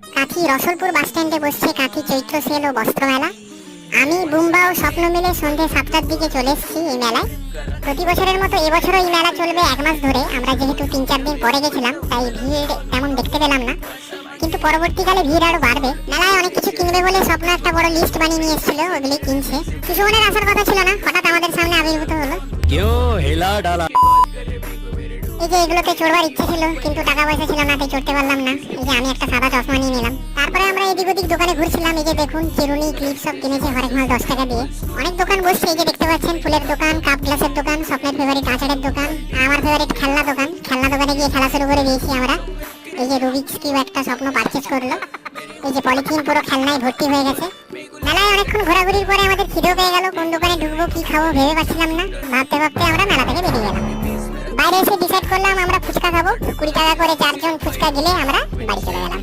কাঁথি রসুলপুর বাস স্ট্যান্ডে বসছে কাঁথি চৈত্র সেল ও বস্ত্র মেলা। আমি বুম্বা ও স্বপ্ন মিলে সন্ধ্যে 7টার দিকে চলে এসেছি এই মেলায়। প্রতি বছরের মতো এবছরও এই মেলা চলবে 1 মাস ধরে। আমরা যেহেতু 3-4 দিন পরে গেছিলাম তাই ভিড় তেমন দেখতে পেলাম না, কিন্তু পরবর্তীকালে ভিড় আরো বাড়বে। মেলায় অনেক কিছু কিনবে বলে স্বপ্ন একটা বড় লিস্ট বানিয়ে নিয়ে এসেছিল, ওগুলি কিনছে। সুশোভনের আসার কথা ছিল না, হঠাৎ আমাদের সামনে আবির্ভূত হলো। এই যে এগুলোতে চড়বার ইচ্ছে ছিল কিন্তু টাকা পয়সা ছিল না তাই চড়তে পারলাম না। এই যে আমি একটা সাদা চশমা নিয়ে নিলাম। তারপরে আমরা এদিক ওদিক দোকানে ঘুরছিলাম। এই যে দেখুন চিরুনি ক্লিপ সব কিনেছে হরেক মাল 10 টাকা দিয়ে। অনেক দোকান বসছে, এই যে দেখতে পাচ্ছেন ফুলের দোকান, কাপ গ্লাসের দোকান, স্বপ্নের ফেভারিট আচারের দোকান, আমার ফেভারিট খেলনা দোকান। খেলনা দোকানে গিয়ে খেলা শুরু করে দিয়েছি আমরা। এই যে রুবিক্স কিউব একটা স্বপ্ন পারচেজ করলো। এই যে পলিথিন পুরো খেলনায় ভর্তি হয়ে গেছে। মেলায় অনেকক্ষণ ঘোরাঘুরির পরে আমাদের খিদেও পেয়ে গেল। কোন দোকানে ঢুকবো কি খাবো ভেবে পাচ্ছিলাম না। ভাবতে ভাবতে আমরা মেলা থেকে বেরিয়ে গেলাম। বাইরে এসে ডিসাইড করলাম আমরা ফুচকা খাবো। 20 টাকা করে 4 জন ফুচকা গেলে আমরা বাড়ি চলে গেলাম।